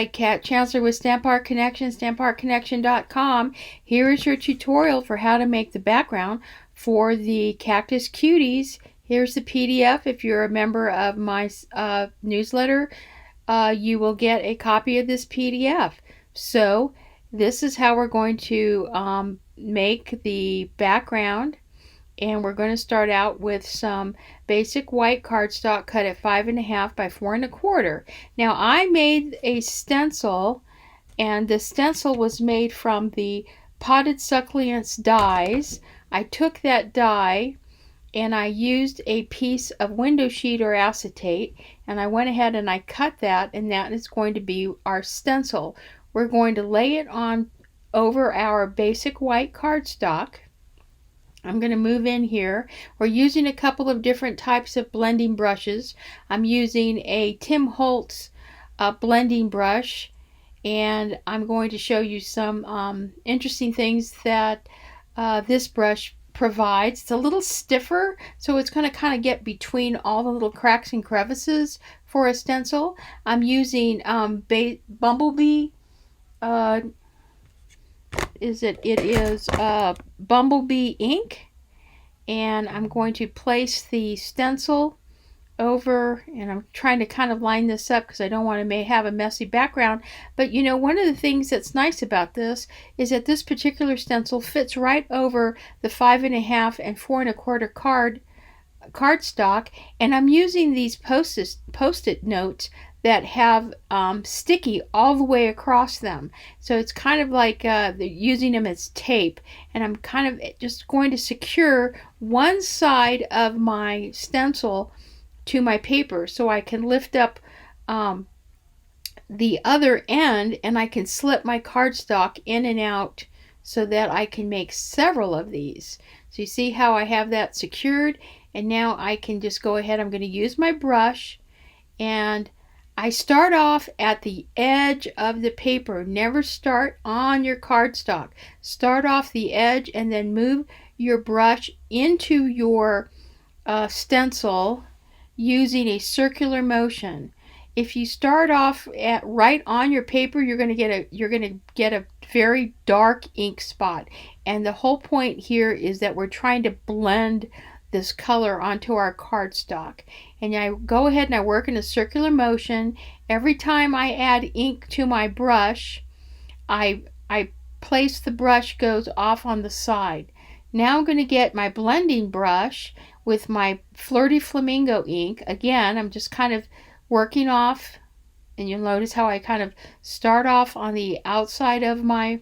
Hi, Kat Chancellor with Stamp Art Connection, stampartconnection.com. Here is your tutorial for how to make the background for the Cactus Cuties. Here's the PDF. If you're a member of my newsletter, you will get a copy of this PDF. So this is how we're going to make the background. And we're going to start out with some basic white cardstock cut at 5.5 by 4 1/4. Now I made a stencil, and the stencil was made from the Potted Succulents dies. I took that die and I used a piece of window sheet or acetate, and I went ahead and I cut that, and that is going to be our stencil. We're going to lay it on over our basic white cardstock. I'm going to move in here. We're using a couple of different types of blending brushes. I'm using a Tim Holtz blending brush, and I'm going to show you some interesting things that this brush provides. It's a little stiffer, so it's going to kind of get between all the little cracks and crevices for a stencil. I'm using Bumblebee Bumblebee ink, and I'm going to place the stencil over, and I'm trying to kind of line this up because I don't want to have a messy background. But you know, one of the things that's nice about this is that this particular stencil fits right over the 5.5 and 4 1/4 cardstock, and I'm using these post-it notes that have sticky all the way across them. So it's kind of like using them as tape, and I'm kind of just going to secure one side of my stencil to my paper so I can lift up the other end, and I can slip my cardstock in and out so that I can make several of these. So you see how I have that secured, and now I can just go ahead. I'm going to use my brush, and I start off at the edge of the paper. Never start on your cardstock. Start off the edge and then move your brush into your stencil using a circular motion. If you start off at right on your paper, you're going to get a very dark ink spot. And the whole point here is that we're trying to blend this color onto our cardstock. And I go ahead and I work in a circular motion. Every time I add ink to my brush, I place the brush goes off on the side. Now I'm going to get my blending brush with my Flirty Flamingo ink. Again, I'm just kind of working off, and you'll notice how I kind of start off on the outside of my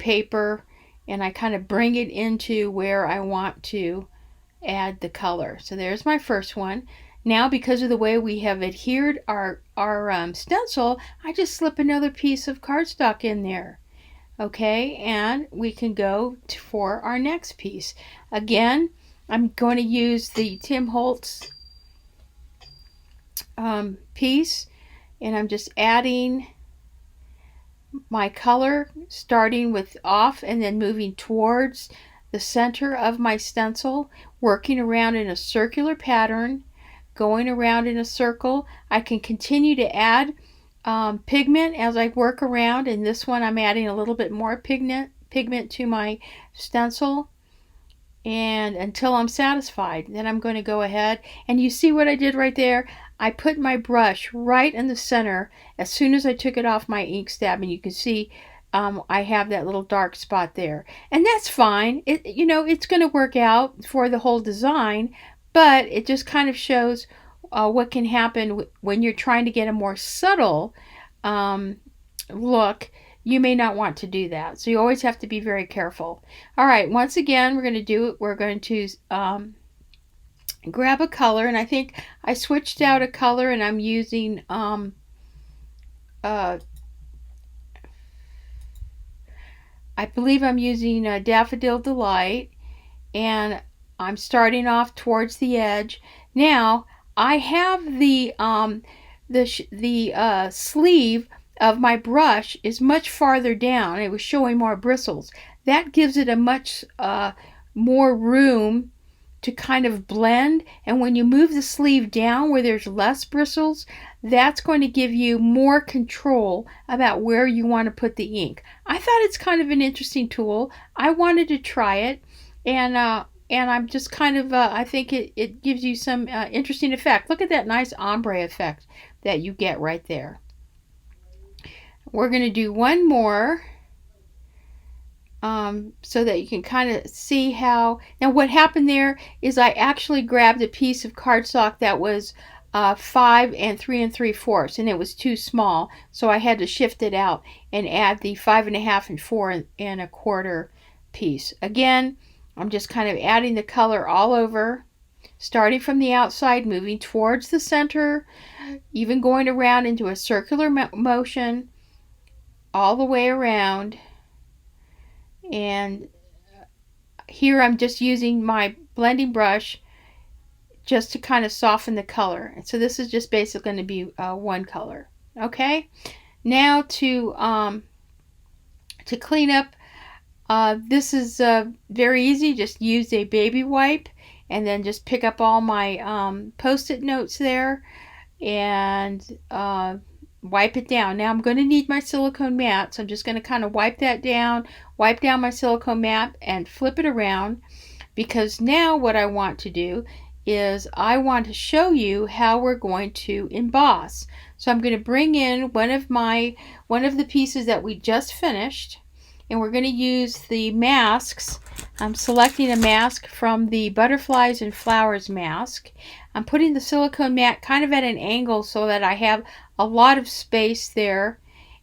paper, and I kind of bring it into where I want to add the color. So there's my first one. Now, because of the way we have adhered our stencil, I just slip another piece of cardstock in there. Okay, and we can go for our next piece. Again, I'm going to use the Tim Holtz piece, and I'm just adding my color, starting with off and then moving towards the center of my stencil, working around in a circular pattern, going around in a circle. I can continue to add pigment as I work around. In this one, I'm adding a little bit more pigment to my stencil, and until I'm satisfied. Then I'm going to go ahead, and you see what I did right there? I put my brush right in the center as soon as I took it off my ink stab, and you can see I have that little dark spot there, and that's fine. It's going to work out for the whole design, but it just kind of shows what can happen when you're trying to get a more subtle look. You may not want to do that, so you always have to be very careful. All right, once again, we're going to grab a color, and I think I switched out a color, and I'm using I believe I'm using Daffodil Delight, and I'm starting off towards the edge. Now I have the sleeve of my brush is much farther down. It was showing more bristles. That gives it a much more room to kind of blend, and when you move the sleeve down where there's less bristles, that's going to give you more control about where you want to put the ink. I thought it's kind of an interesting tool. I wanted to try it, and I'm just kind of, I think it gives you some interesting effect. Look at that nice ombre effect that you get right there. We're going to do one more so that you can kind of see how. Now what happened there is I actually grabbed a piece of cardstock that was 5 3 3/4, and it was too small, so I had to shift it out and add the 5 1/2 and 4 1/4 piece. Again, I'm just kind of adding the color all over, starting from the outside, moving towards the center, even going around into a circular motion all the way around. And here I'm just using my blending brush just to kind of soften the color. And so this is just basically going to be one color. Okay, now to clean up, this is very easy. Just use a baby wipe and then just pick up all my post-it notes there and wipe it down. Now I'm going to need my silicone mat, so I'm just going to kind of wipe that down, wipe down my silicone mat and flip it around, because now what I want to do is I want to show you how we're going to emboss. So I'm going to bring in one of the pieces that we just finished, and we're going to use the masks. I'm selecting a mask from the Butterflies and Flowers mask. I'm putting the silicone mat kind of at an angle so that I have a lot of space there,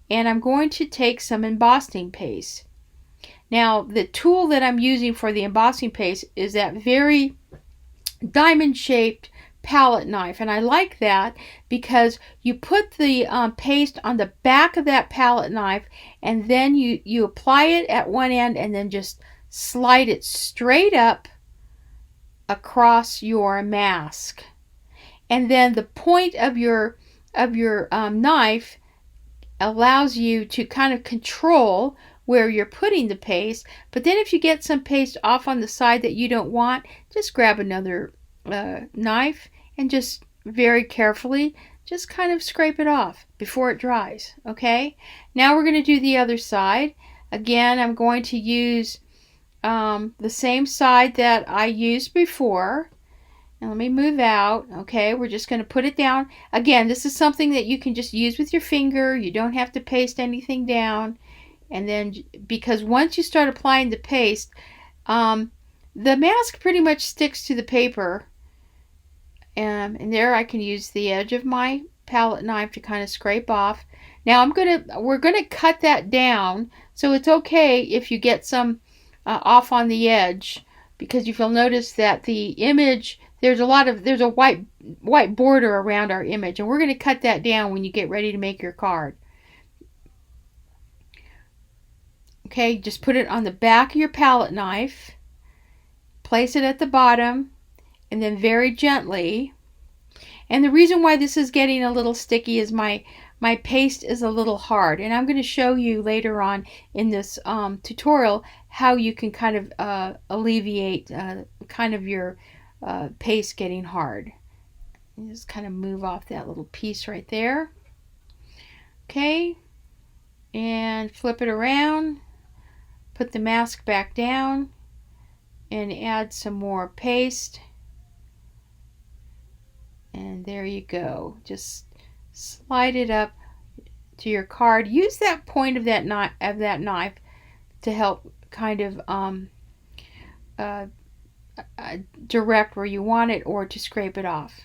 and I'm going to take some embossing paste. Now the tool that I'm using for the embossing paste is that very diamond shaped palette knife, and I like that because you put the paste on the back of that palette knife, and then you apply it at one end and then just slide it straight up across your mask, and then the point of your knife allows you to kind of control where you're putting the paste. But then if you get some paste off on the side that you don't want, just grab another knife and just very carefully just kind of scrape it off before it dries. Okay, now we're going to do the other side. Again, I'm going to use the same side that I used before. And let me move out. Okay, we're just going to put it down. Again, this is something that you can just use with your finger. You don't have to paste anything down. And then, because once you start applying the paste, the mask pretty much sticks to the paper. And there I can use the edge of my palette knife to kind of scrape off. Now we're gonna cut that down, so it's okay if you get some off on the edge, because if you'll notice that the image, there's a white border around our image, and we're going to cut that down when you get ready to make your card. Okay, just put it on the back of your palette knife, place it at the bottom, and then very gently. And the reason why this is getting a little sticky is my paste is a little hard, and I'm going to show you later on in this tutorial how you can kind of alleviate kind of your paste getting hard. And just kind of move off that little piece right there. Okay, and flip it around, put the mask back down, and add some more paste. And there you go. Just slide it up to your card. Use that point of that knife to help kind of direct where you want it, or to scrape it off.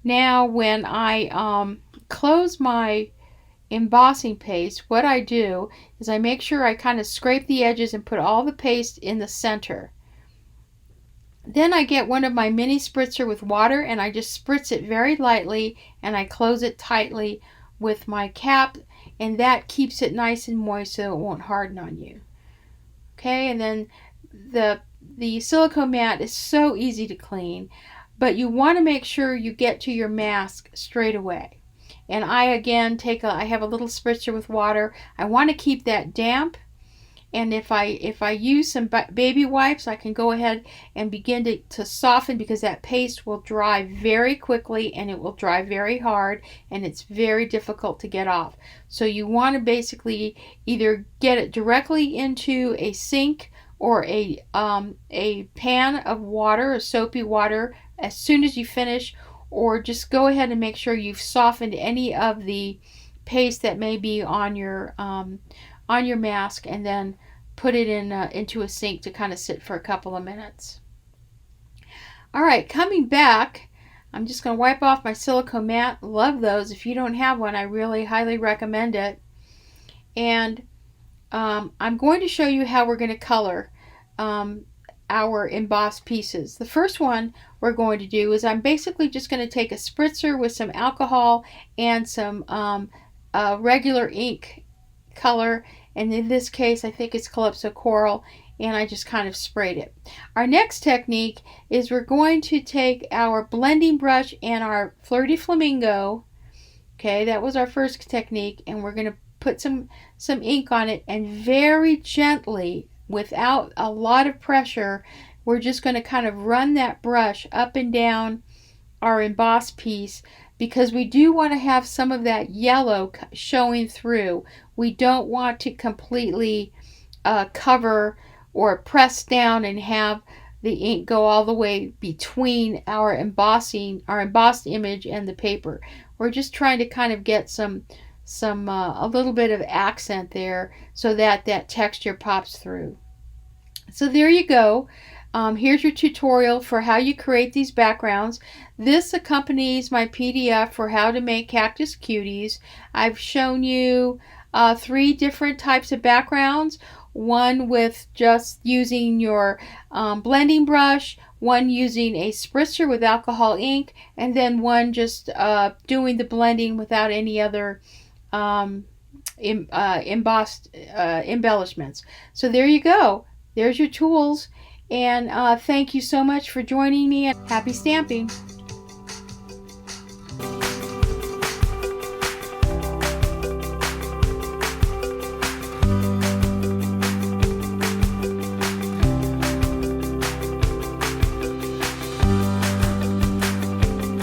Now when I close my embossing paste, what I do is I make sure I kind of scrape the edges and put all the paste in the center. Then I get one of my mini spritzer with water, and I just spritz it very lightly, and I close it tightly with my cap, and that keeps it nice and moist so it won't harden on you. Okay, and then the silicone mat is so easy to clean, but you want to make sure you get to your mask straight away. And I again I have a little spritzer with water. I want to keep that damp, And if I use some baby wipes, I can go ahead and begin to soften, because that paste will dry very quickly and it will dry very hard, and it's very difficult to get off. So you want to basically either get it directly into a sink or a pan of water, a soapy water, as soon as you finish, or just go ahead and make sure you've softened any of the paste that may be on your mask, and then put it into a sink to kind of sit for a couple of minutes. All right, coming back, I'm just going to wipe off my silicone mat. Love those. If you don't have one, I really highly recommend it. And I'm going to show you how we're going to color our embossed pieces. The first one we're going to do is I'm basically just going to take a spritzer with some alcohol and some regular ink color, and in this case I think it's Calypso Coral, and I just kind of sprayed it. Our next technique is we're going to take our blending brush and our Flirty Flamingo. Okay, that was our first technique, and we're going to put some ink on it, and very gently, without a lot of pressure, we're just going to kind of run that brush up and down our embossed piece, because we do want to have some of that yellow showing through. We don't want to completely cover or press down and have the ink go all the way between our embossed image and the paper. We're just trying to kind of get a little bit of accent there, so that that texture pops through. So there you go. Here's your tutorial for how you create these backgrounds. This accompanies my PDF for how to make cactus cuties. I've shown you 3 different types of backgrounds. One with just using your blending brush, one using a spritzer with alcohol ink, and then one just doing the blending without any other embossed embellishments. So there you go. There's your tools, and thank you so much for joining me, and happy stamping.